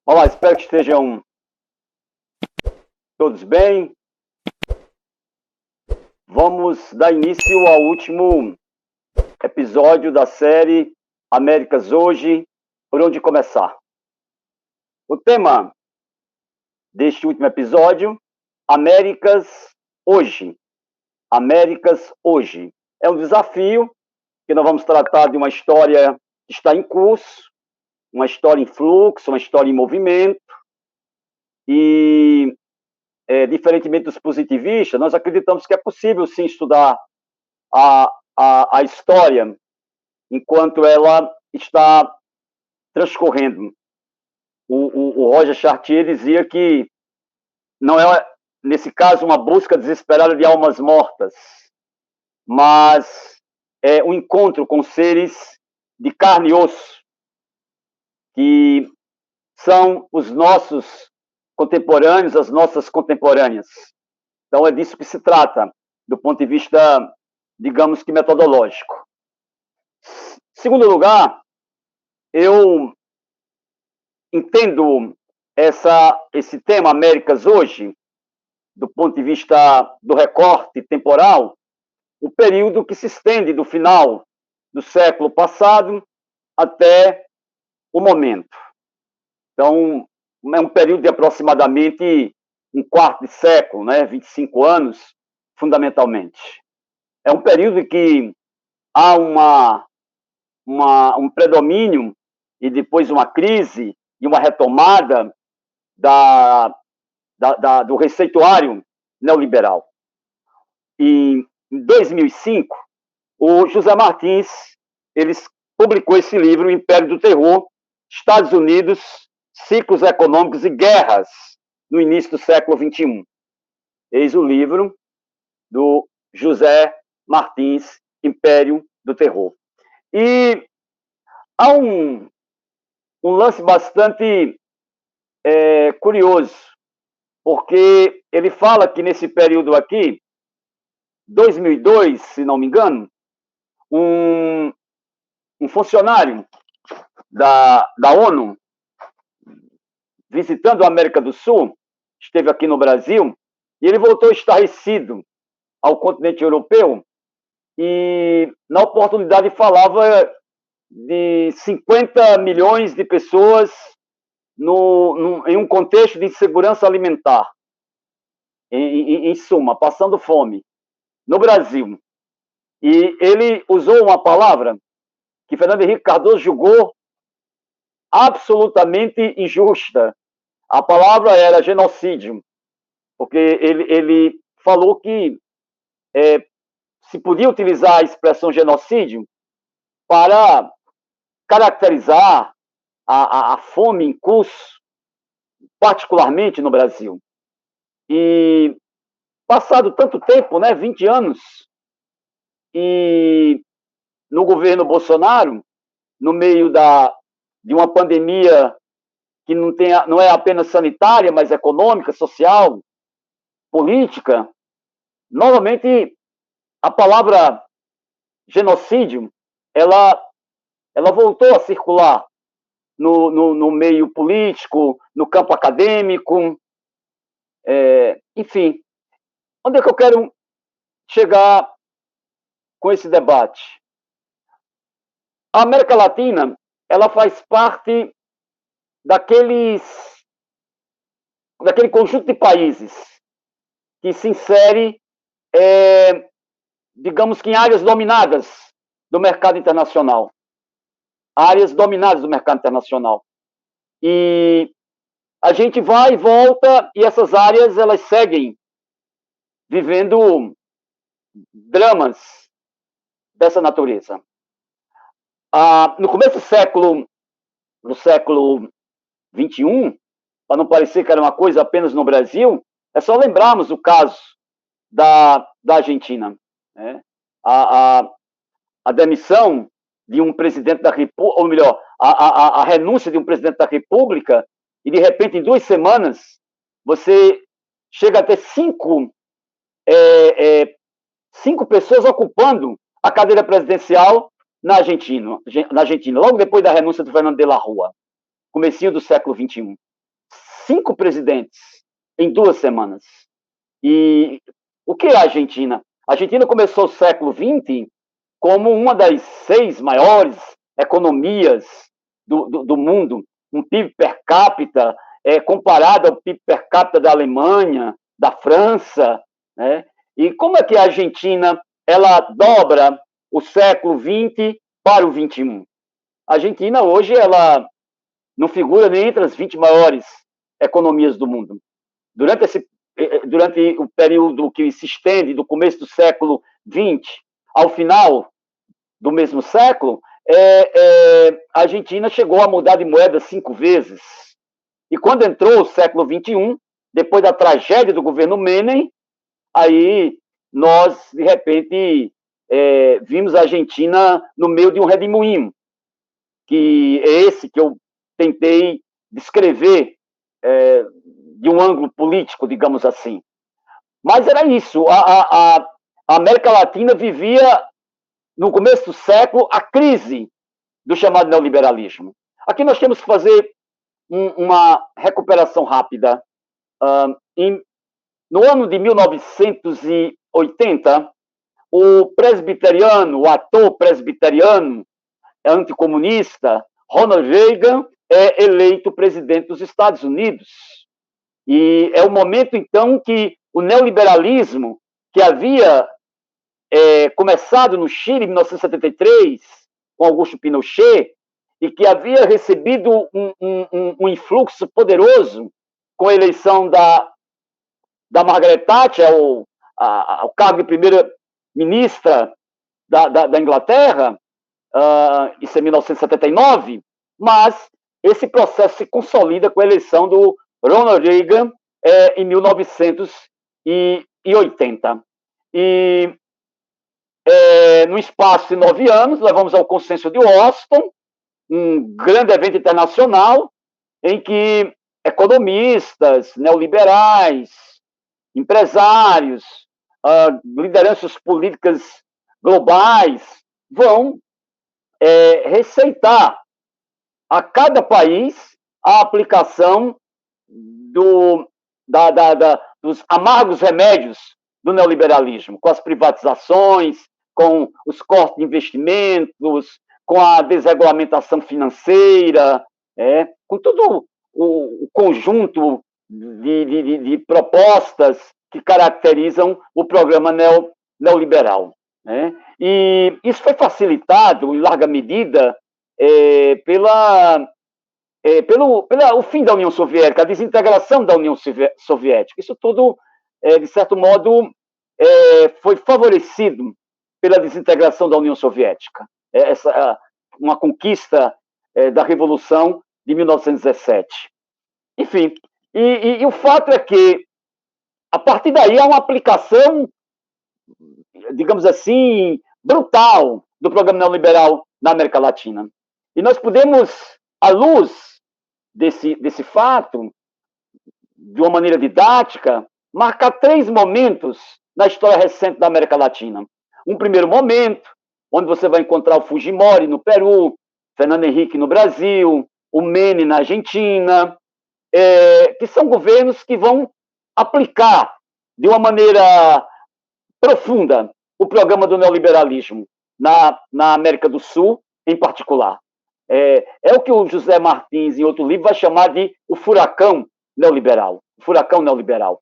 Olá, espero que estejam todos bem. Vamos dar início ao último episódio da série Américas Hoje, por onde começar. O tema deste último episódio, Américas Hoje. Américas Hoje. É um desafio que nós vamos tratar de uma história que está em curso, uma história em fluxo, uma história em movimento, e diferentemente dos positivistas, nós acreditamos que é possível sim estudar a história enquanto ela está transcorrendo. O Roger Chartier dizia que não é, nesse caso, uma busca desesperada de almas mortas, mas é um encontro com seres de carne e osso, que são os nossos contemporâneos, as nossas contemporâneas. Então, é disso que se trata, do ponto de vista, digamos que metodológico. Segundo lugar, eu entendo esse tema Américas Hoje, do ponto de vista do recorte temporal, o período que se estende do final do século passado até o momento. Então, é um período de aproximadamente um quarto de século, 25 anos, fundamentalmente. É um período em que há um predomínio e depois uma crise e uma retomada do receituário neoliberal. E em 2005, o José Martins ele publicou esse livro, O Império do Terror, Estados Unidos, Ciclos Econômicos e Guerras no início do século XXI. Eis o livro do José Martins, Império do Terror. E há um lance bastante curioso, porque ele fala que nesse período aqui, 2002, se não me engano, um funcionário da ONU, visitando a América do Sul, esteve aqui no Brasil, e ele voltou estarrecido ao continente europeu, e na oportunidade falava de 50 milhões de pessoas em um contexto de insegurança alimentar, em suma, passando fome, no Brasil. E ele usou uma palavra que Fernando Henrique Cardoso julgou absolutamente injusta. A palavra era genocídio, porque ele falou que se podia utilizar a expressão genocídio para caracterizar a fome em curso, particularmente no Brasil. E passado tanto tempo, 20 anos, e no governo Bolsonaro, no meio de uma pandemia que não é apenas sanitária, mas econômica, social, política, novamente a palavra genocídio, ela voltou a circular no meio político, no campo acadêmico, enfim. Onde é que eu quero chegar com esse debate? A América Latina, ela faz parte daquele conjunto de países que se insere, digamos que em áreas dominadas do mercado internacional. Áreas dominadas do mercado internacional. E a gente vai e volta, e essas áreas elas seguem vivendo dramas dessa natureza. No começo do século XXI, para não parecer que era uma coisa apenas no Brasil, é só lembrarmos o caso da Argentina. A demissão de um presidente da República, ou melhor, a renúncia de um presidente da República, e de repente, em 2 semanas, você chega a ter 5 pessoas ocupando a cadeira presidencial na Argentina, logo depois da renúncia do Fernando de la Rúa, comecinho do século XXI. 5 presidentes em 2 semanas. E o que é a Argentina? A Argentina começou o século XX como uma das 6 maiores economias do mundo, um PIB per capita comparado ao PIB per capita da Alemanha, da França, né? E como é que a Argentina ela dobra o século XX para o XXI? A Argentina hoje ela não figura nem entre as 20 maiores economias do mundo. Durante o período que se estende do começo do século XX ao final do mesmo século, a Argentina chegou a mudar de moeda 5 vezes. E quando entrou o século XXI, depois da tragédia do governo Menem, aí nós, de repente, vimos a Argentina no meio de um redemoinho, que é esse que eu tentei descrever de um ângulo político, digamos assim. Mas era isso. A América Latina vivia, no começo do século, a crise do chamado neoliberalismo. Aqui nós temos que fazer uma recuperação rápida. No ano de 1980, o ator presbiteriano, anticomunista, Ronald Reagan, é eleito presidente dos Estados Unidos. E é o momento, então, que o neoliberalismo, que havia começado no Chile em 1973, com Augusto Pinochet, e que havia recebido um influxo poderoso com a eleição da Margaret Thatcher ao cargo de primeira-ministra da Inglaterra, isso é 1979, mas esse processo se consolida com a eleição do Ronald Reagan em 1980. E no espaço de 9 anos, levamos ao Consenso de Washington, um grande evento internacional em que economistas, neoliberais, empresários, lideranças políticas globais vão receitar a cada país a aplicação dos amargos remédios do neoliberalismo, com as privatizações, com os cortes de investimentos, com a desregulamentação financeira, com todo o conjunto de propostas que caracterizam o programa neoliberal. E isso foi facilitado, em larga medida, pelo fim da União Soviética, a desintegração da União Soviética. Isso tudo, de certo modo, foi favorecido pela desintegração da União Soviética. Uma conquista da Revolução de 1917. Enfim, e o fato é que, a partir daí, há uma aplicação, digamos assim, brutal do programa neoliberal na América Latina. E nós podemos, à luz desse fato, de uma maneira didática, marcar 3 momentos na história recente da América Latina. Um primeiro momento, onde você vai encontrar o Fujimori no Peru, Fernando Henrique no Brasil, o Menem na Argentina, que são governos que vão aplicar de uma maneira profunda o programa do neoliberalismo na América do Sul, em particular. É o que o José Martins, em outro livro, vai chamar de o furacão neoliberal. O furacão neoliberal.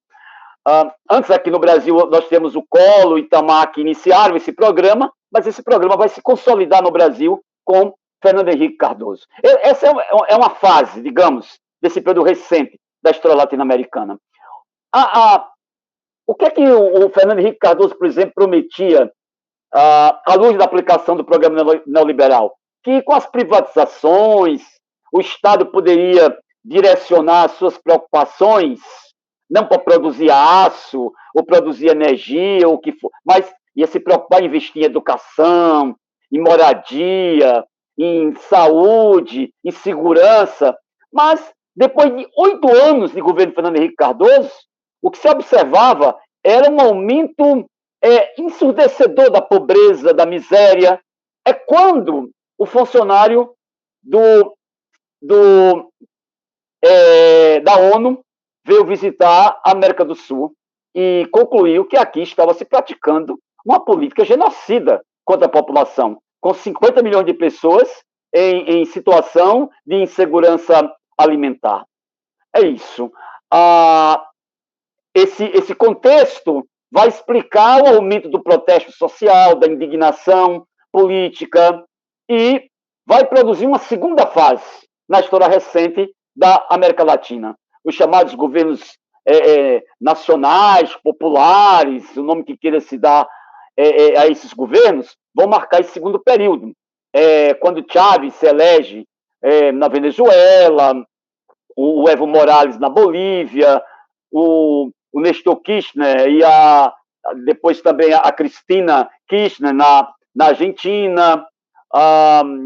Antes, aqui no Brasil, nós temos o Collor e Itamar que iniciaram esse programa, mas esse programa vai se consolidar no Brasil com Fernando Henrique Cardoso. Essa é uma fase, digamos, desse período recente da história latino-americana. O que é que o Fernando Henrique Cardoso, por exemplo, prometia à luz da aplicação do programa neoliberal? Que com as privatizações, o Estado poderia direcionar as suas preocupações não para produzir aço, ou produzir energia, ou o que for, mas ia se preocupar em investir em educação, em moradia, em saúde, em segurança. Mas, depois de 8 anos de governo Fernando Henrique Cardoso, o que se observava era um aumento ensurdecedor da pobreza, da miséria. É quando o funcionário do da ONU veio visitar a América do Sul e concluiu que aqui estava se praticando uma política genocida contra a população, com 50 milhões de pessoas em situação de insegurança alimentar. É isso. Esse contexto vai explicar o aumento do protesto social, da indignação política, e vai produzir uma segunda fase na história recente da América Latina. Os chamados governos nacionais, populares, o nome que queira se dar a esses governos, vão marcar esse segundo período. Quando Chávez se elege na Venezuela, o Evo Morales na Bolívia, o Néstor Kirchner e depois também a Cristina Kirchner na Argentina.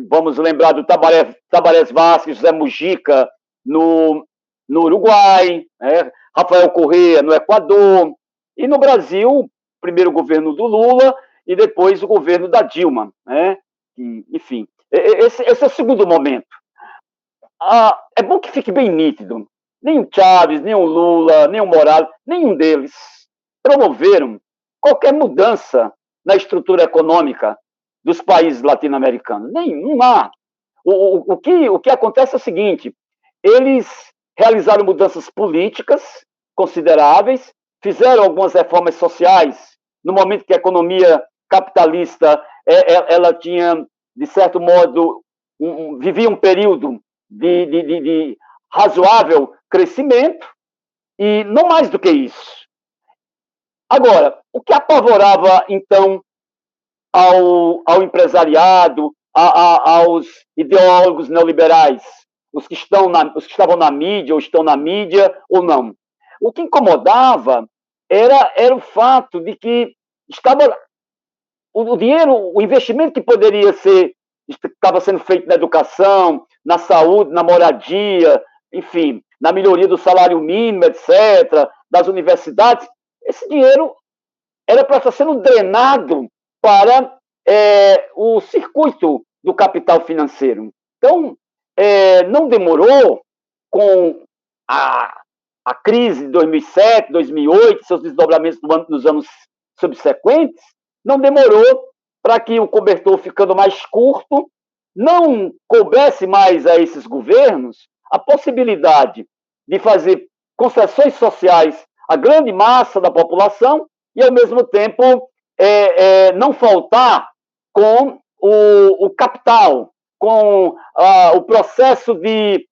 Vamos lembrar do Tabaré Vázquez, José Mujica no Uruguai, Rafael Correa no Equador, e no Brasil, primeiro o governo do Lula e depois o governo da Dilma. Enfim, esse é o segundo momento. É bom que fique bem nítido. Nem o Chávez, nem o Lula, nem o Morales, nenhum deles promoveram qualquer mudança na estrutura econômica dos países latino-americanos. Não há. O que acontece é o seguinte: eles realizaram mudanças políticas consideráveis, fizeram algumas reformas sociais no momento que a economia capitalista ela tinha, de certo modo, vivia um período de razoável crescimento, e não mais do que isso. Agora, o que apavorava, então, ao empresariado, aos ideólogos neoliberais, os que estavam na mídia, ou estão na mídia, ou não? O que incomodava era o fato de que o dinheiro, o investimento que poderia ser, estava sendo feito na educação, na saúde, na moradia, enfim, na melhoria do salário mínimo, etc., das universidades, esse dinheiro era para estar sendo drenado para o circuito do capital financeiro. Então, não demorou, com a crise de 2007, 2008, seus desdobramentos nos anos subsequentes, não demorou para que o cobertor, ficando mais curto, não coubesse mais a esses governos a possibilidade de fazer concessões sociais à grande massa da população e, ao mesmo tempo, não faltar com o capital, com o processo de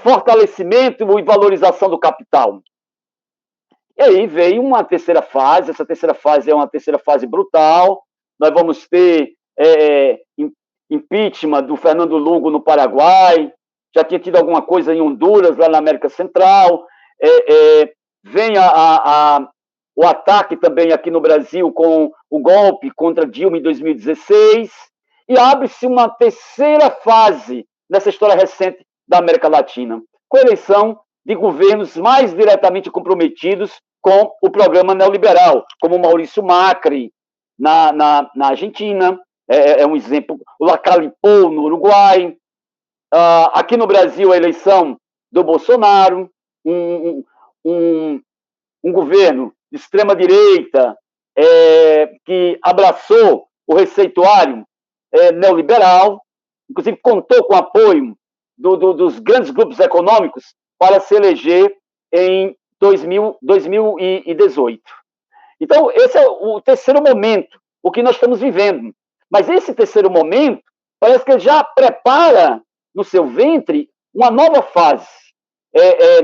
fortalecimento e valorização do capital. E aí veio uma terceira fase. Essa terceira fase é uma terceira fase brutal. Nós vamos ter impeachment do Fernando Lugo no Paraguai, já tinha tido alguma coisa em Honduras, lá na América Central, vem o ataque também aqui no Brasil com o golpe contra Dilma em 2016, e abre-se uma terceira fase nessa história recente da América Latina, com a eleição de governos mais diretamente comprometidos com o programa neoliberal, como Maurício Macri na Argentina, um exemplo, o Lacalipou no Uruguai, aqui no Brasil a eleição do Bolsonaro, um governo de extrema-direita que abraçou o receituário neoliberal, inclusive contou com o apoio dos grandes grupos econômicos para se eleger em 2018. Então, esse é o terceiro momento, o que nós estamos vivendo. Mas esse terceiro momento parece que ele já prepara no seu ventre uma nova fase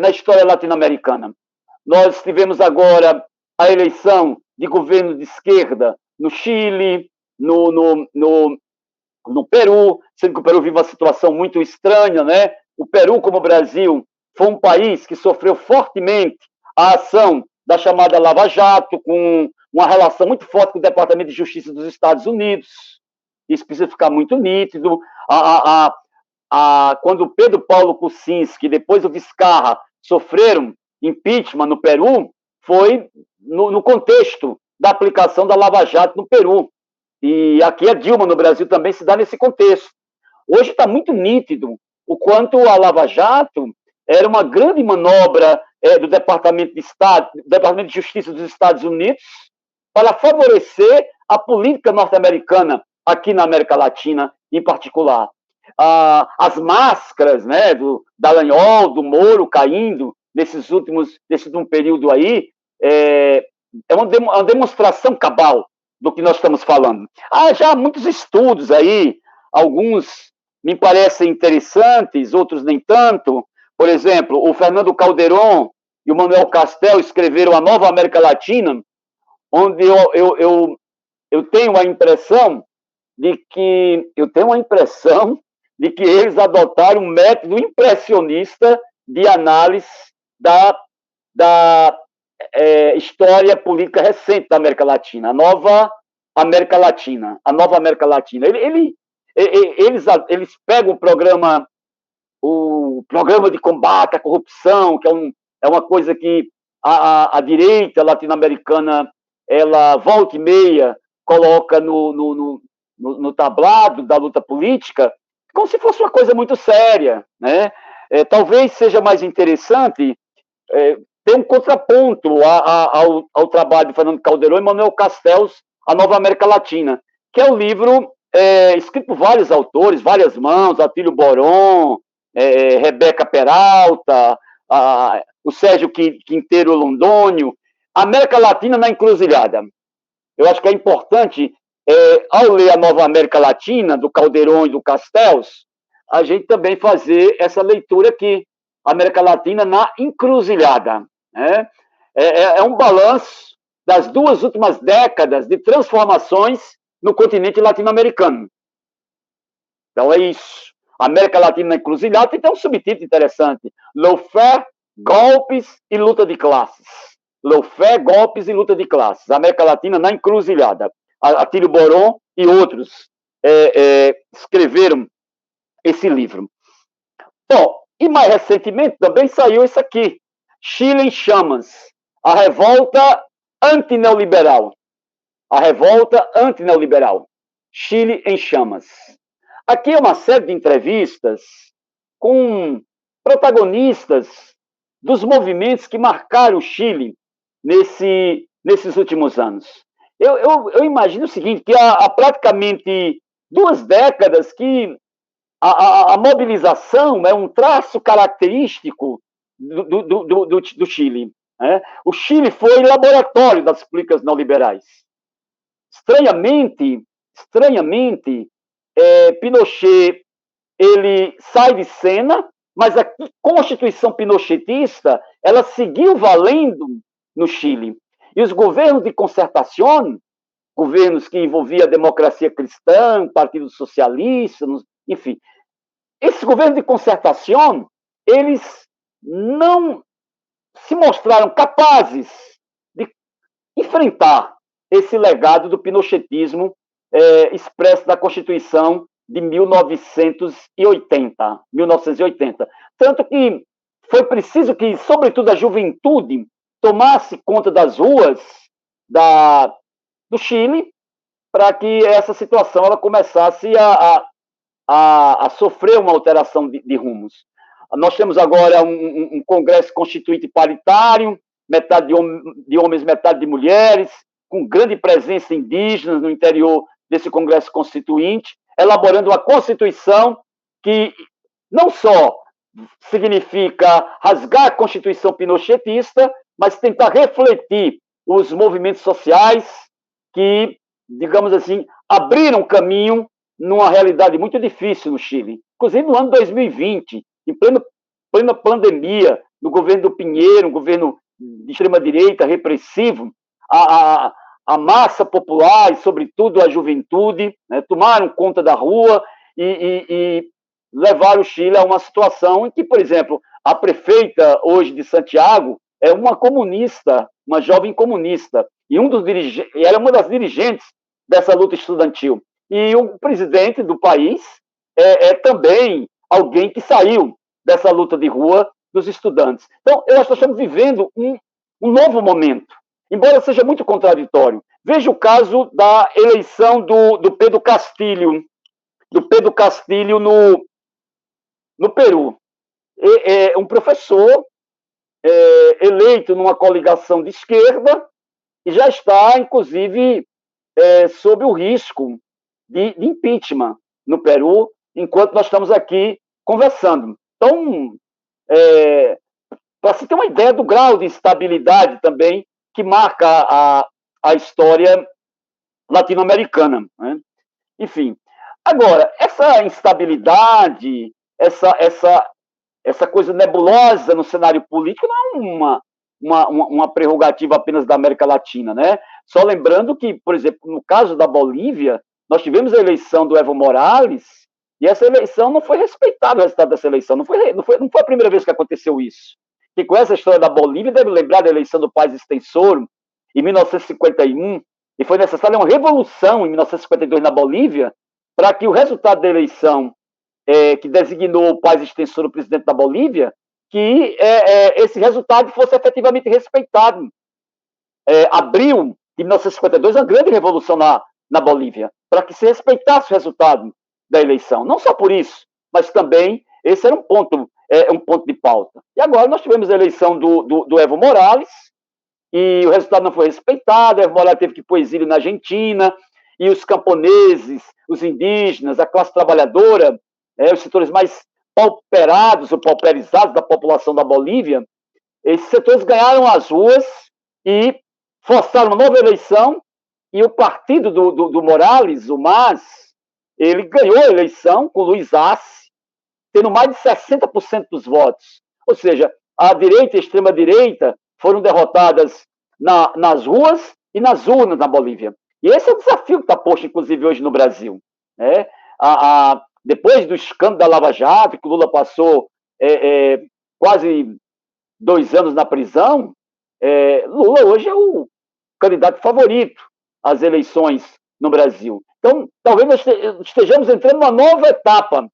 na história latino-americana. Nós tivemos agora a eleição de governo de esquerda no Chile, no Peru, sendo que o Peru vive uma situação muito estranha, né? O Peru, como o Brasil, foi um país que sofreu fortemente a ação da chamada Lava Jato, com uma relação muito forte com o Departamento de Justiça dos Estados Unidos. Isso precisa ficar muito nítido. Quando Pedro Paulo Kuczynski e depois o Vizcarra sofreram impeachment no Peru, foi no contexto da aplicação da Lava Jato no Peru. E aqui a Dilma, no Brasil, também se dá nesse contexto. Hoje está muito nítido o quanto a Lava Jato era uma grande manobra do Departamento de Estado, do Departamento de Justiça dos Estados Unidos, para favorecer a política norte-americana aqui na América Latina, em particular. As máscaras, né, do Dallagnol, do Moro caindo nesse último período aí, é uma demonstração cabal do que nós estamos falando. Há já muitos estudos aí, alguns me parecem interessantes, outros nem tanto. Por exemplo, o Fernando Calderón e o Manuel Castells escreveram A Nova América Latina, onde eu tenho a impressão de que eles adotaram um método impressionista de análise da história política recente da América Latina, a Nova América Latina. Eles pegam o programa de combate à corrupção, que é uma coisa que a direita latino-americana, ela volta e meia coloca no tablado da luta política, como se fosse uma coisa muito séria, né? Talvez seja mais interessante ter um contraponto ao trabalho de Fernando Calderón e Manuel Castells, A Nova América Latina, que é um livro escrito por vários autores, várias mãos, Atílio Boron, Rebeca Peralta, o Sérgio Quinteiro Londônio, América Latina na Encruzilhada. Eu acho que é importante, ao ler A Nova América Latina, do Calderón e do Castells, a gente também fazer essa leitura aqui, América Latina na Encruzilhada. Né? É um balanço das 2 últimas décadas de transformações no continente latino-americano. Então é isso. América Latina na Encruzilhada tem um subtítulo interessante: Lawfare, golpes e luta de classes. Lawfare, golpes e luta de classes. América Latina na Encruzilhada. Atílio Boron e outros escreveram esse livro. Bom, e mais recentemente também saiu isso aqui, Chile em Chamas, a revolta antineoliberal. A revolta antineoliberal. Chile em Chamas. Aqui é uma série de entrevistas com protagonistas dos movimentos que marcaram o Chile nesses últimos anos. Eu imagino o seguinte, que há praticamente 2 décadas que a mobilização é um traço característico do Chile. Né? O Chile foi laboratório das políticas neoliberais. Estranhamente, Pinochet ele sai de cena, mas a Constituição pinochetista ela seguiu valendo no Chile. E os governos de concertação, governos que envolviam a democracia cristã, o Partido Socialista, enfim, esses governos de concertação, eles não se mostraram capazes de enfrentar esse legado do pinochetismo expresso na Constituição de 1980. Tanto que foi preciso que, sobretudo, a juventude tomasse conta das ruas do Chile para que essa situação ela começasse a sofrer uma alteração de rumos. Nós temos agora um Congresso Constituinte paritário, metade de homens, metade de mulheres, com grande presença indígena no interior desse Congresso Constituinte, elaborando uma Constituição que não só significa rasgar a Constituição pinochetista, mas tentar refletir os movimentos sociais que, digamos assim, abriram caminho numa realidade muito difícil no Chile. Inclusive no ano 2020, em plena pandemia, no governo do Pinheiro, um governo de extrema-direita, repressivo, a massa popular e, sobretudo, a juventude, né, tomaram conta da rua e levaram o Chile a uma situação em que, por exemplo, a prefeita hoje de Santiago é uma comunista, uma jovem comunista, e era uma das dirigentes dessa luta estudantil. E o presidente do país é também alguém que saiu dessa luta de rua dos estudantes. Então, eu acho que nós estamos vivendo um novo momento, embora seja muito contraditório. Veja o caso da eleição do Pedro Castillo no Peru. um professor eleito numa coligação de esquerda e já está, inclusive, sob o risco de impeachment no Peru, enquanto nós estamos aqui conversando. Então, para se ter uma ideia do grau de instabilidade também que marca a história latino-americana, né? Enfim, agora, essa instabilidade, essa coisa nebulosa no cenário político não é uma prerrogativa apenas da América Latina, né? Só lembrando que, por exemplo, no caso da Bolívia, nós tivemos a eleição do Evo Morales e essa eleição não foi respeitado o resultado dessa eleição. Não foi a primeira vez que aconteceu isso. Quem conhece a história da Bolívia deve lembrar da eleição do Paz Extensor em 1951, e foi necessária uma revolução em 1952 na Bolívia para que o resultado da eleição que designou o Paz Extensor o presidente da Bolívia, que esse resultado fosse efetivamente respeitado. Abril de 1952 uma grande revolução na Bolívia, para que se respeitasse o resultado da eleição. Não só por isso, mas também esse era um ponto de pauta. E agora nós tivemos a eleição do Evo Morales, e o resultado não foi respeitado, Evo Morales teve que ir para o exílio na Argentina, e os camponeses, os indígenas, a classe trabalhadora, os setores mais pauperados ou pauperizados da população da Bolívia, esses setores ganharam as ruas e forçaram uma nova eleição, e o partido do Morales, o MAS, ele ganhou a eleição com Luiz Arce, tendo mais de 60% dos votos. Ou seja, a direita e a extrema-direita foram derrotadas nas ruas e nas urnas na Bolívia. E esse é o desafio que está posto, inclusive, hoje no Brasil. Né? Depois do escândalo da Lava Jato, que o Lula passou quase 2 anos na prisão, Lula hoje é o candidato favorito às eleições no Brasil. Então, talvez nós estejamos entrando numa nova etapa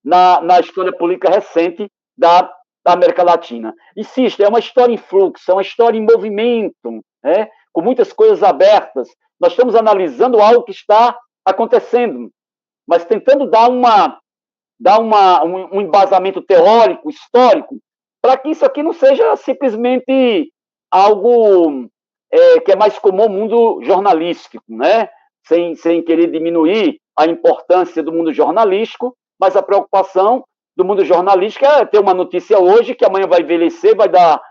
na história política recente da América Latina. Insisto, é uma história em fluxo, é uma história em movimento, né? Com muitas coisas abertas. Nós estamos analisando algo que está acontecendo, mas tentando dar um embasamento teórico, histórico, para que isso aqui não seja simplesmente algo que é mais comum no mundo jornalístico, né? Sem querer diminuir a importância do mundo jornalístico, mas a preocupação do mundo jornalístico é ter uma notícia hoje que amanhã vai envelhecer, vai dar,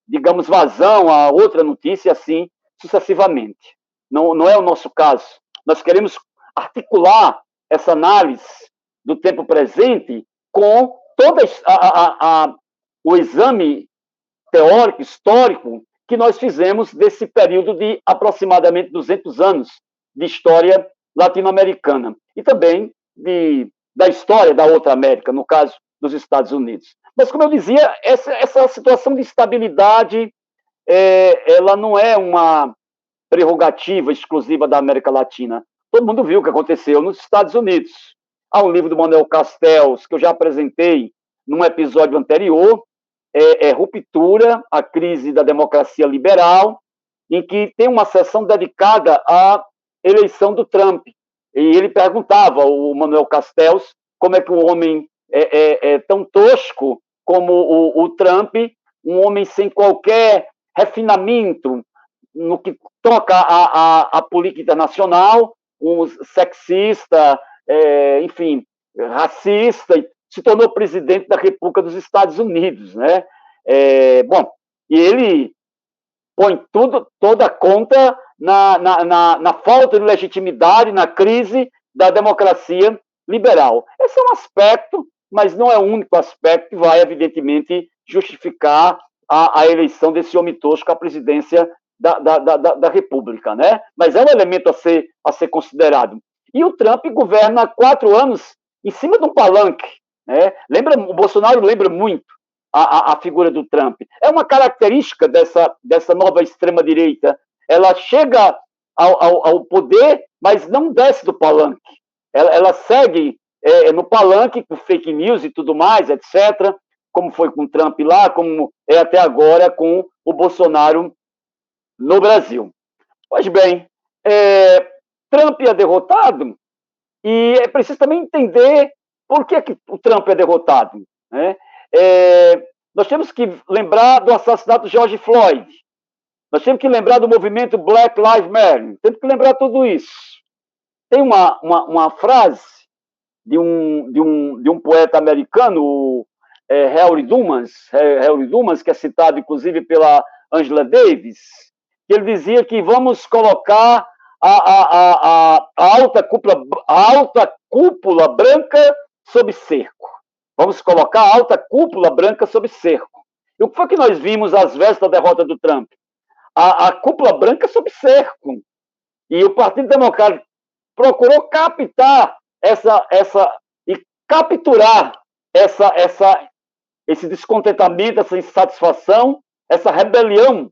digamos, vazão a outra notícia, assim, sucessivamente. Não é o nosso caso. Nós queremos articular essa análise do tempo presente com todo o exame teórico, histórico, que nós fizemos desse período de aproximadamente 200 anos de história latino-americana. E também da história da outra América, no caso dos Estados Unidos. Mas, como eu dizia, essa situação de estabilidade, ela não é uma prerrogativa exclusiva da América Latina. Todo mundo viu o que aconteceu nos Estados Unidos. Há um livro do Manuel Castells, que eu já apresentei num episódio anterior, Ruptura, a crise da democracia liberal, em que tem uma seção dedicada à eleição do Trump. E ele perguntava, o Manuel Castells, como é que um homem é tão tosco como o Trump, um homem sem qualquer refinamento no que toca à política internacional, um sexista, enfim, racista, se tornou presidente da República dos Estados Unidos, né? Bom, e ele põe toda a conta na falta de legitimidade, na crise da democracia liberal. Esse é um aspecto, mas não é o único aspecto que vai, evidentemente, justificar a eleição desse homem tosco à presidência da República, né? Mas é um elemento a ser considerado. E o Trump governa há 4 anos em cima de um palanque, né? O Bolsonaro lembra muito a figura do Trump. É uma característica dessa nova extrema-direita. Ela chega ao poder, mas não desce do palanque. Ela segue no palanque com fake news e tudo mais, etc., como foi com o Trump lá, como é até agora com o Bolsonaro no Brasil. Pois bem, Trump é derrotado, e é preciso também entender por que o Trump é derrotado. né? Nós temos que lembrar do assassinato de George Floyd. Nós temos que lembrar do movimento Black Lives Matter. Temos que lembrar tudo isso. Tem uma frase de um poeta americano, Henry Dumas, que é citado inclusive pela Angela Davis, que ele dizia que vamos colocar a alta cúpula branca sob cerco. Vamos colocar a alta cúpula branca sob cerco. E o que foi que nós vimos às vésperas da derrota do Trump? A cúpula branca sob cerco. E o Partido Democrata procurou captar e capturar esse descontentamento, essa insatisfação, essa rebelião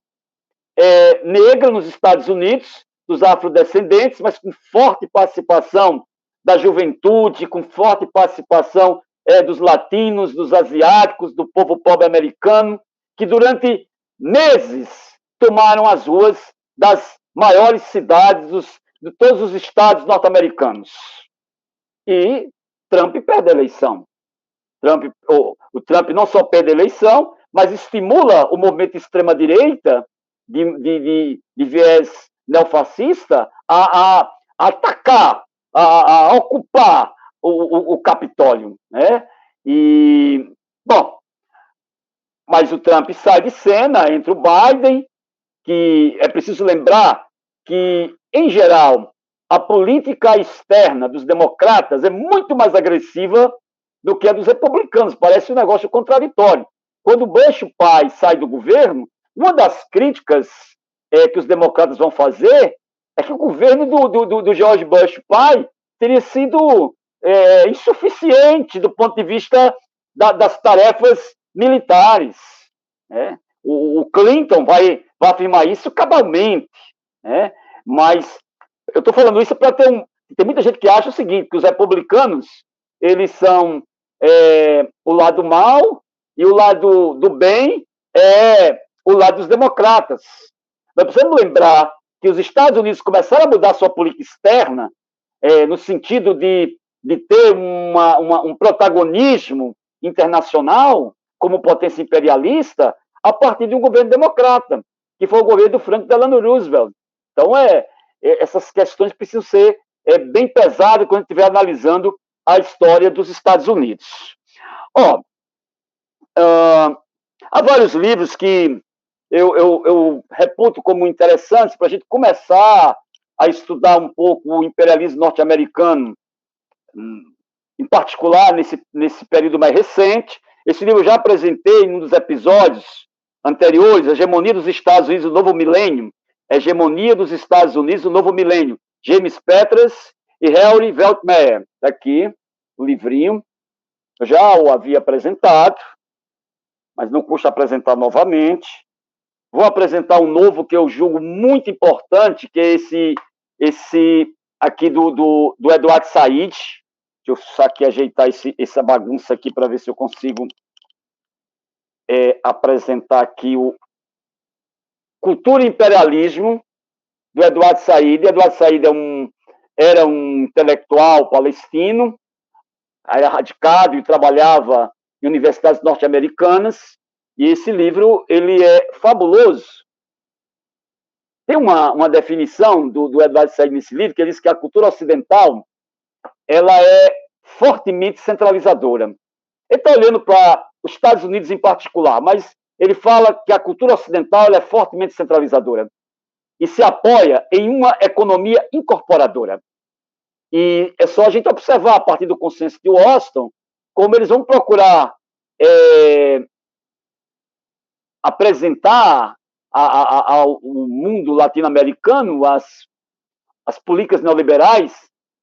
negra nos Estados Unidos, dos afrodescendentes, mas com forte participação da juventude, com forte participação dos latinos, dos asiáticos, do povo pobre americano, que durante meses tomaram as ruas das maiores cidades de todos os estados norte-americanos. E Trump perde a eleição. O Trump não só perde a eleição, mas estimula o movimento de extrema-direita, de viés neofascista, a atacar, a ocupar o Capitólio, né? E, bom, mas o Trump sai de cena, entra o Biden, que é preciso lembrar que, em geral, a política externa dos democratas é muito mais agressiva do que a dos republicanos. Parece um negócio contraditório. Quando Bush pai sai do governo, uma das críticas que os democratas vão fazer é que o governo do George Bush pai teria sido insuficiente do ponto de vista das tarefas militares, né? O Clinton vai afirmar isso cabalmente, né? Mas eu estou falando isso para tem muita gente que acha o seguinte, que os republicanos eles são o lado mal e o lado do bem é o lado dos democratas. Nós precisamos lembrar que os Estados Unidos começaram a mudar sua política externa no sentido de ter um protagonismo internacional como potência imperialista a partir de um governo democrata, que foi o governo do Franklin Delano Roosevelt. Então, essas questões precisam ser bem pesadas quando estiver analisando a história dos Estados Unidos. Há vários livros que eu reputo como interessantes para a gente começar a estudar um pouco o imperialismo norte-americano, em particular nesse período mais recente. Esse livro eu já apresentei em um dos episódios anteriores, Hegemonia dos Estados Unidos no Novo Milênio, Hegemonia dos Estados Unidos no Novo Milênio, James Petras e Henry Weltmeyer. Aqui, o livrinho. Eu já o havia apresentado, mas não custa apresentar novamente. Vou apresentar um novo que eu julgo muito importante, que é esse aqui do Eduardo Said. Deixa eu só aqui ajeitar essa bagunça aqui para ver se eu consigo apresentar aqui o Cultura e Imperialismo, do Eduardo Said. Eduardo Said era um intelectual palestino, era radicado e trabalhava em universidades norte-americanas, e esse livro ele é fabuloso. Tem uma definição do Eduardo Said nesse livro, que ele diz que a cultura ocidental ela é fortemente centralizadora. Ele está olhando para os Estados Unidos em particular, mas ele fala que a cultura ocidental ela é fortemente centralizadora e se apoia em uma economia incorporadora. E é só a gente observar, a partir do consenso de Washington, como eles vão procurar apresentar ao mundo latino-americano as políticas neoliberais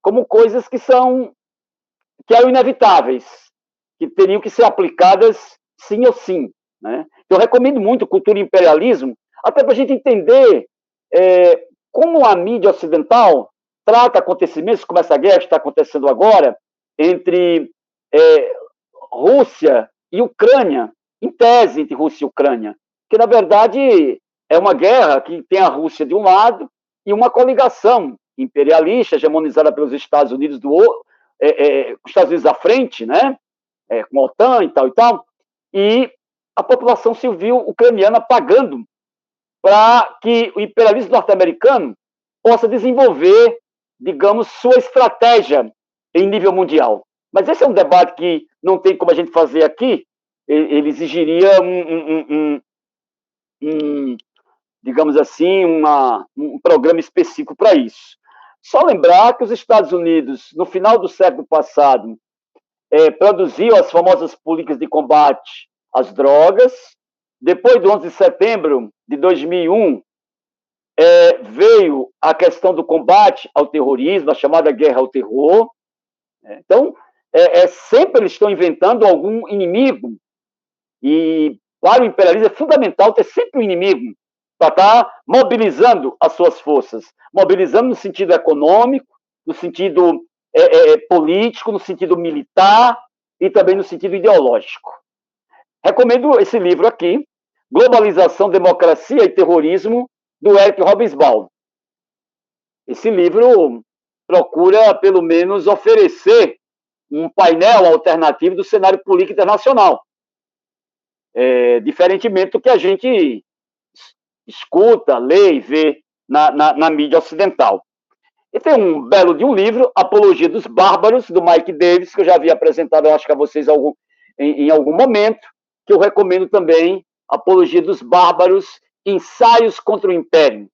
como coisas que eram inevitáveis, que teriam que ser aplicadas sim ou sim, né? Eu recomendo muito Cultura e Imperialismo, até para a gente entender como a mídia ocidental trata acontecimentos como essa guerra que está acontecendo agora entre Rússia e Ucrânia, em tese entre Rússia e Ucrânia, que na verdade é uma guerra que tem a Rússia de um lado e uma coligação imperialista hegemonizada pelos Estados Unidos os Estados Unidos à frente, né? com a OTAN e tal, e a população civil ucraniana pagando para que o imperialismo norte-americano possa desenvolver, digamos, sua estratégia em nível mundial. Mas esse é um debate que não tem como a gente fazer aqui, ele exigiria digamos assim, um programa específico para isso. Só lembrar que os Estados Unidos, no final do século passado, produziu as famosas políticas de combate às drogas. Depois do 11 de setembro de 2001, veio a questão do combate ao terrorismo, a chamada guerra ao terror. Então, sempre eles estão inventando algum inimigo. E para o imperialismo é fundamental ter sempre um inimigo para estar mobilizando as suas forças. Mobilizando no sentido econômico, no sentido político, no sentido militar e também no sentido ideológico. Recomendo esse livro aqui, Globalização, Democracia e Terrorismo, do Eric Hobsbawm. Esse livro procura, pelo menos, oferecer um painel alternativo do cenário político internacional. Diferentemente do que a gente escuta, lê e vê na mídia ocidental. E tem um belo de um livro, Apologia dos Bárbaros, do Mike Davis, que eu já havia apresentado, eu acho que a vocês em algum momento, que eu recomendo também, Apologia dos Bárbaros, Ensaios contra o Império,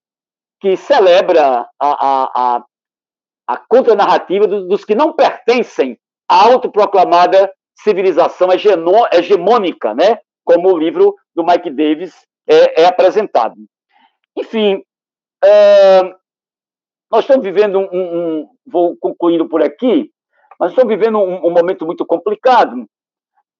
que celebra a contranarrativa dos que não pertencem à autoproclamada civilização hegemônica, né? Como o livro do Mike Davis é apresentado. Enfim, nós estamos vivendo vou concluindo por aqui, nós estamos vivendo um momento muito complicado.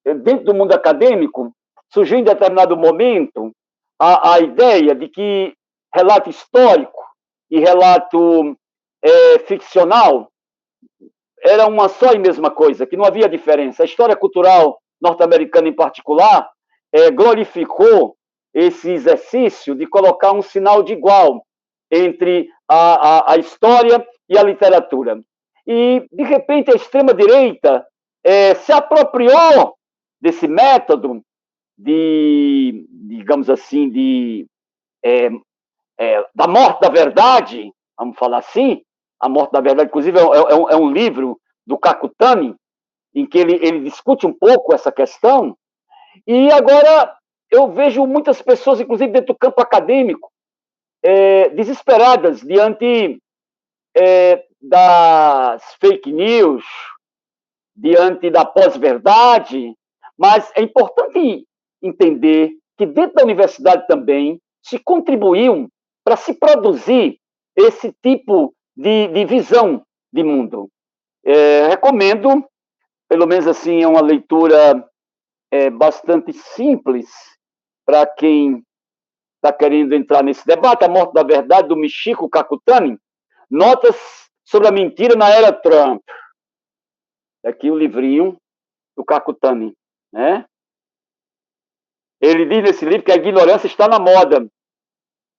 Dentro do mundo acadêmico, surgiu em determinado momento a ideia de que relato histórico e relato ficcional era uma só e mesma coisa, que não havia diferença. A história cultural norte-americana, em particular, glorificou esse exercício de colocar um sinal de igual entre a história e a literatura. E, de repente, a extrema-direita se apropriou desse método digamos assim, da morte da verdade, vamos falar assim. A Morte da Verdade, inclusive, é um livro do Kakutani, em que ele discute um pouco essa questão. E agora eu vejo muitas pessoas, inclusive dentro do campo acadêmico, desesperadas diante das fake news, diante da pós-verdade, mas é importante entender que dentro da universidade também se contribuiu para se produzir esse tipo de visão de mundo. Recomendo, pelo menos assim, é uma leitura bastante simples para quem está querendo entrar nesse debate, A Morte da Verdade, do Michiko Kakutani, Notas sobre a Mentira na Era Trump. Aqui o livrinho do Kakutani, né? Ele diz nesse livro que a ignorância está na moda.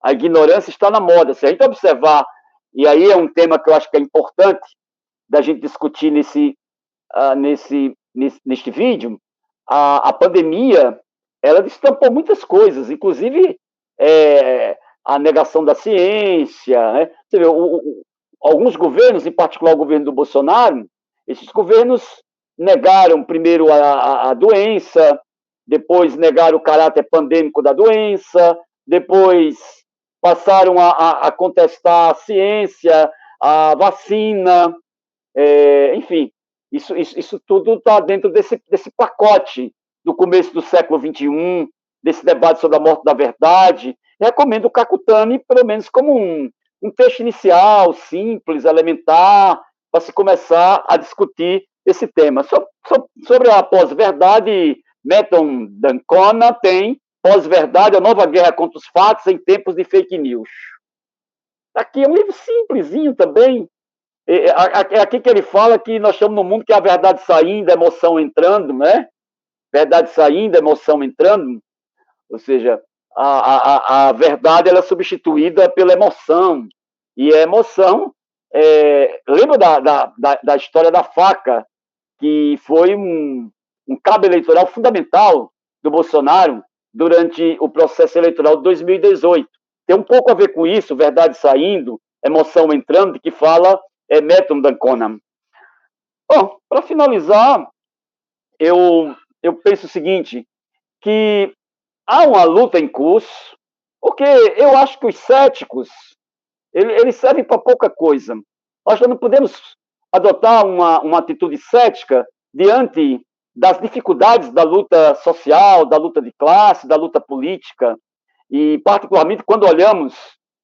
A ignorância está na moda. Se a gente observar, e aí é um tema que eu acho que é importante da gente discutir neste vídeo, a pandemia, ela destampou muitas coisas, inclusive a negação da ciência, né? Você vê, alguns governos, em particular o governo do Bolsonaro, esses governos negaram primeiro a doença, depois negaram o caráter pandêmico da doença, depois passaram a contestar a ciência, a vacina, enfim, isso tudo está dentro desse pacote do começo do século XXI, desse debate sobre a morte da verdade. Recomendo o Kakutani, pelo menos como um texto inicial, simples, elementar, para se começar a discutir esse tema. Sobre a pós-verdade, Meton D'Ancona tem Pós-Verdade, a Nova Guerra contra os Fatos em Tempos de Fake News. Aqui é um livro simplesinho também. É aqui que ele fala que nós estamos num mundo que a verdade saindo, a emoção entrando, né? Verdade saindo, a emoção entrando. Ou seja, a verdade ela é substituída pela emoção. E a emoção... lembra da história da faca, que foi um cabo eleitoral fundamental do Bolsonaro durante o processo eleitoral de 2018. Tem um pouco a ver com isso, verdade saindo, emoção entrando, que fala Método D'Ancona. Bom, para finalizar, eu penso o seguinte, que há uma luta em curso, porque eu acho que os céticos, eles servem para pouca coisa. Nós não podemos adotar uma atitude cética diante das dificuldades da luta social, da luta de classe, da luta política, e particularmente quando olhamos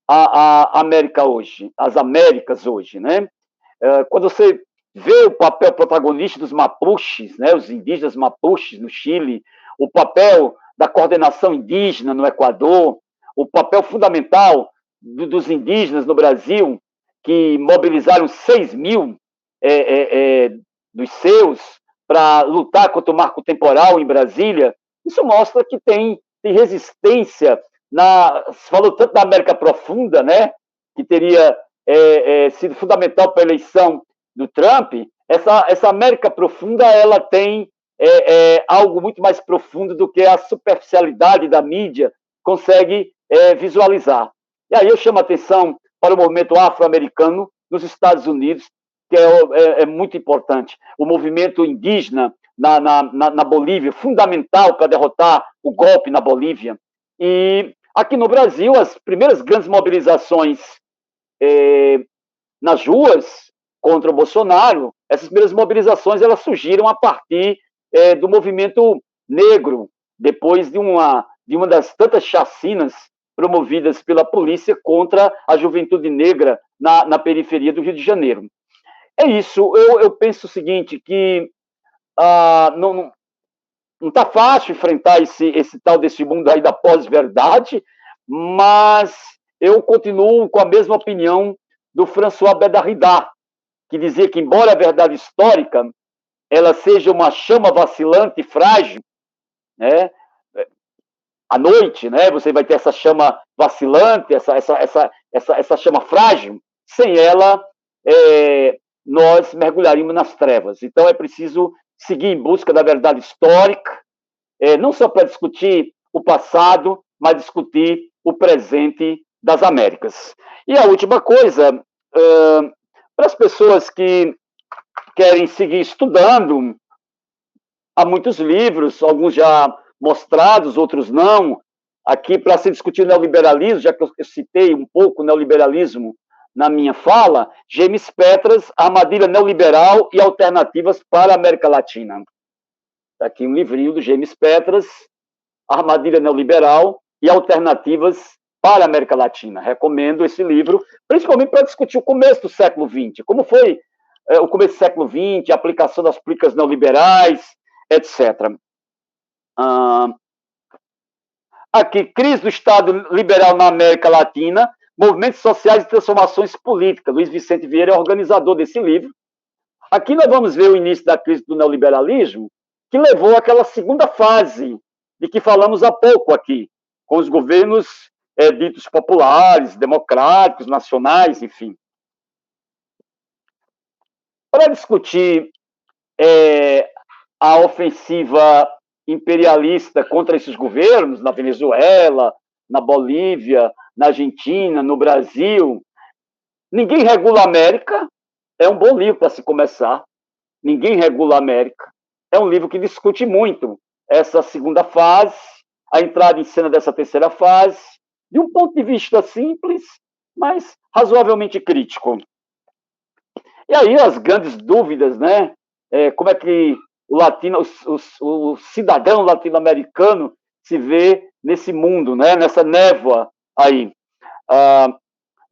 a América hoje, as Américas hoje, né? Quando você vê o papel protagonista dos mapuches, né, os indígenas mapuches no Chile, o papel da coordenação indígena no Equador, o papel fundamental dos indígenas no Brasil, que mobilizaram 6 mil dos seus para lutar contra o marco temporal em Brasília, isso mostra que tem resistência. Se falou tanto da América Profunda, né, que teria sido fundamental para a eleição do Trump. Essa América Profunda, ela tem algo muito mais profundo do que a superficialidade da mídia consegue visualizar. E aí eu chamo a atenção para o movimento afro-americano nos Estados Unidos, que é muito importante. O movimento indígena na Bolívia, fundamental para derrotar o golpe na Bolívia. E aqui no Brasil, as primeiras grandes mobilizações nas ruas contra o Bolsonaro, essas primeiras mobilizações elas surgiram a partir do movimento negro, depois de uma das tantas chacinas promovidas pela polícia contra a juventude negra na periferia do Rio de Janeiro. É isso, eu penso o seguinte, que não está fácil enfrentar esse tal desse mundo aí da pós-verdade, mas eu continuo com a mesma opinião do François Bédard, que dizia que, embora a verdade histórica ela seja uma chama vacilante e frágil, né, à noite, né, você vai ter essa chama vacilante, essa chama frágil, sem ela nós mergulharíamos nas trevas. Então é preciso seguir em busca da verdade histórica, não só para discutir o passado, mas discutir o presente das Américas. E a última coisa, para as pessoas que querem seguir estudando, há muitos livros, alguns já mostrados, outros não. Aqui, para se discutir o neoliberalismo, já que eu citei um pouco o neoliberalismo na minha fala, James Petras, Armadilha Neoliberal e Alternativas para a América Latina. Está aqui um livrinho do James Petras, Armadilha Neoliberal e Alternativas para a América Latina. Recomendo esse livro, principalmente para discutir o começo do século XX, como foi o começo do século XX, a aplicação das políticas neoliberais, etc. Aqui, crise do Estado liberal na América Latina, movimentos sociais e transformações políticas. Luiz Vicente Vieira é organizador desse livro. Aqui nós vamos ver o início da crise do neoliberalismo, que levou àquela segunda fase de que falamos há pouco aqui, com os governos ditos populares, democráticos, nacionais, enfim. Para discutir a ofensiva imperialista contra esses governos, na Venezuela, na Bolívia, na Argentina, no Brasil, Ninguém Regula a América é um bom livro para se começar. Ninguém Regula a América. É um livro que discute muito essa segunda fase, a entrada em cena dessa terceira fase, de um ponto de vista simples, mas razoavelmente crítico. E aí as grandes dúvidas, né? Como é que o cidadão latino-americano se vê nesse mundo, né? Nessa névoa aí.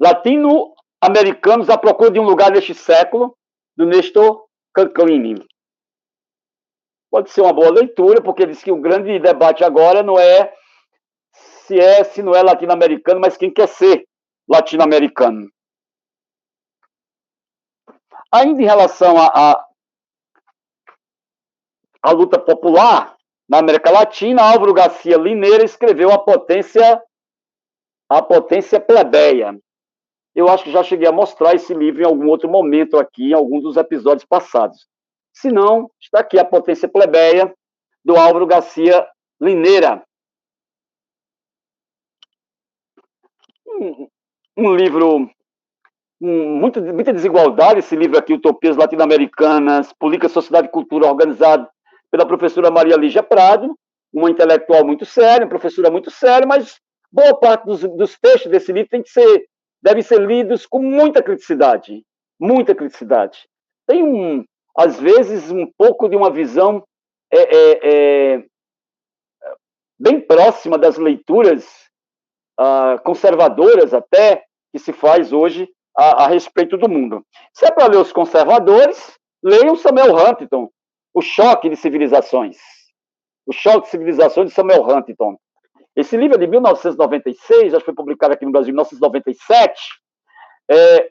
Latino-americanos à procura de um lugar neste século, do Nestor Canclini. Pode ser uma boa leitura, porque ele diz que o grande debate agora não é se não é latino-americano, mas quem quer ser latino-americano. Ainda em relação à luta popular na América Latina, Álvaro Garcia Lineira escreveu A Potência Plebeia. Eu acho que já cheguei a mostrar esse livro em algum outro momento aqui, em algum dos episódios passados. Se não, está aqui A Potência Plebeia, do Álvaro Garcia Lineira. Um livro muita desigualdade, esse livro aqui, Utopias Latino-Americanas, Política, Sociedade e Cultura, organizado pela professora Maria Lígia Prado, uma intelectual muito séria, uma professora muito séria, mas boa parte dos textos desse livro devem ser lidos com muita criticidade. Muita criticidade. Tem, às vezes, um pouco de uma visão bem próxima das leituras conservadoras até, que se faz hoje a respeito do mundo. Se é para ler os conservadores, leiam Samuel Huntington, O Choque de Civilizações. O Choque de Civilizações de Samuel Huntington. Esse livro é de 1996, já foi publicado aqui no Brasil em 1997.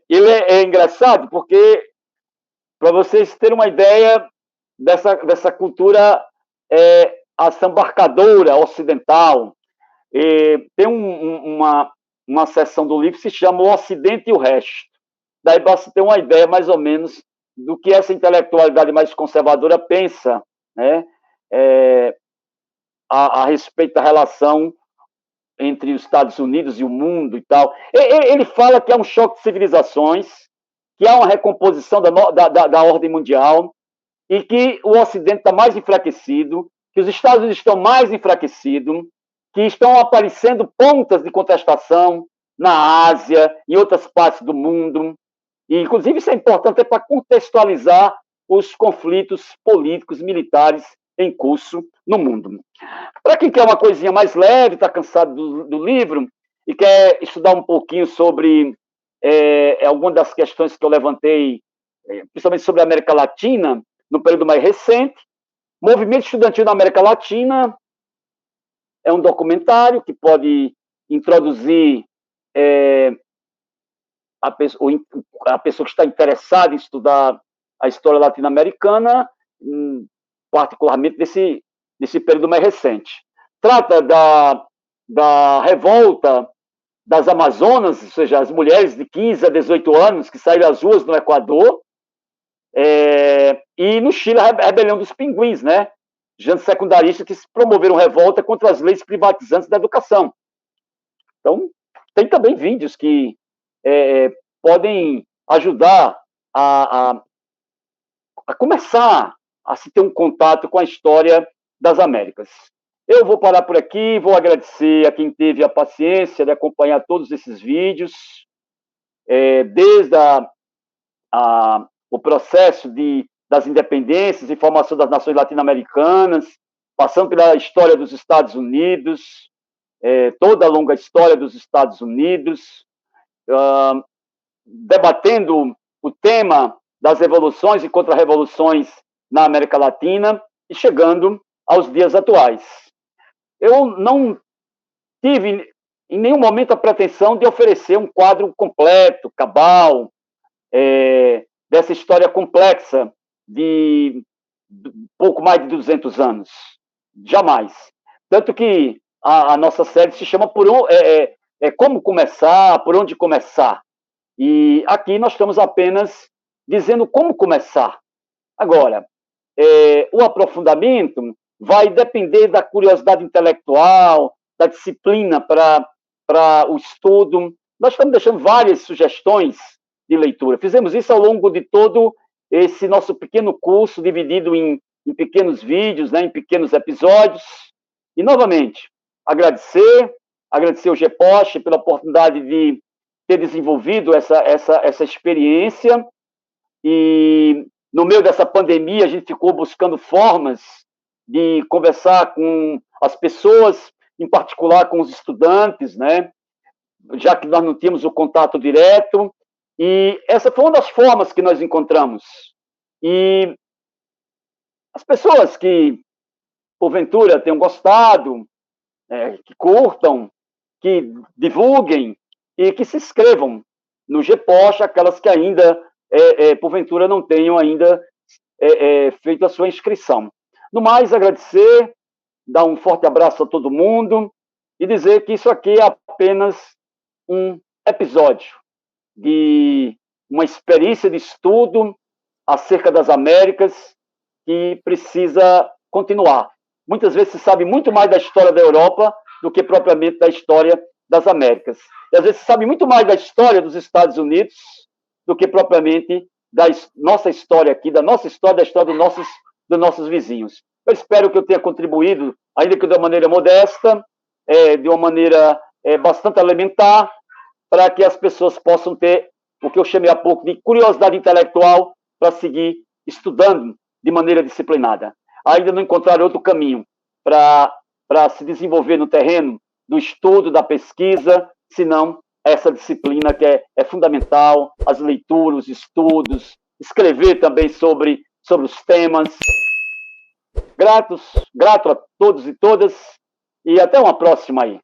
Ele é engraçado porque, para vocês terem uma ideia dessa cultura assambarcadora ocidental, tem uma seção do livro que se chama O Ocidente e o Resto. Daí você ter uma ideia, mais ou menos, do que essa intelectualidade mais conservadora pensa, né, a respeito da relação entre os Estados Unidos e o mundo e tal. Ele fala que há um choque de civilizações, que há uma recomposição da ordem mundial, e que o Ocidente está mais enfraquecido, que os Estados Unidos estão mais enfraquecidos, que estão aparecendo pontas de contestação na Ásia, em outras partes do mundo. E, inclusive, isso é importante para contextualizar os conflitos políticos, militares em curso no mundo. Para quem quer uma coisinha mais leve, está cansado do livro e quer estudar um pouquinho sobre algumas das questões que eu levantei, principalmente sobre a América Latina, no período mais recente, Movimento Estudantil na América Latina é um documentário que pode introduzir a pessoa que está interessada em estudar a história latino-americana, particularmente desse período mais recente. Trata da revolta das Amazonas, ou seja, as mulheres de 15 a 18 anos que saíram às ruas no Equador, e no Chile, a rebelião dos pinguins, né? Estudantes secundaristas que promoveram revolta contra as leis privatizantes da educação. Então, tem também vídeos que podem ajudar a começar a se ter um contato com a história das Américas. Eu vou parar por aqui, vou agradecer a quem teve a paciência de acompanhar todos esses vídeos, desde o processo das independências e formação das nações latino-americanas, passando pela história dos Estados Unidos, toda a longa história dos Estados Unidos, debatendo o tema das revoluções e contra-revoluções na América Latina e chegando aos dias atuais. Eu não tive em nenhum momento a pretensão de oferecer um quadro completo, cabal, dessa história complexa de pouco mais de 200 anos. Jamais. Tanto que a nossa série se chama Como Começar, Por Onde Começar. E aqui nós estamos apenas dizendo como começar. Agora, o aprofundamento vai depender da curiosidade intelectual, da disciplina para o estudo. Nós estamos deixando várias sugestões de leitura. Fizemos isso ao longo de todo esse nosso pequeno curso, dividido em pequenos vídeos, né, em pequenos episódios. E, novamente, agradecer ao GEPOST pela oportunidade de ter desenvolvido essa experiência. E, no meio dessa pandemia, a gente ficou buscando formas de conversar com as pessoas, em particular com os estudantes, né, já que nós não tínhamos o contato direto. E essa foi uma das formas que nós encontramos. E as pessoas que, porventura, tenham gostado, que curtam, que divulguem e que se inscrevam no GEPOST, aquelas que ainda, porventura, não tenham ainda feito a sua inscrição. No mais, agradecer, dar um forte abraço a todo mundo e dizer que isso aqui é apenas um episódio de uma experiência de estudo acerca das Américas que precisa continuar. muitas vezes se sabe muito mais da história da Europa do que propriamente da história das Américas. E às vezes se sabe muito mais da história dos Estados Unidos do que propriamente da nossa história aqui, da nossa história, da história dos nossos vizinhos. Eu espero que eu tenha contribuído, ainda que de uma maneira modesta, de uma maneira bastante elementar, para que as pessoas possam ter o que eu chamei há pouco de curiosidade intelectual para seguir estudando de maneira disciplinada. Ainda não encontraram outro caminho para se desenvolver no terreno do estudo, da pesquisa, senão essa disciplina que é fundamental, as leituras, os estudos, escrever também sobre os temas. Grato a todos e todas, e até uma próxima aí.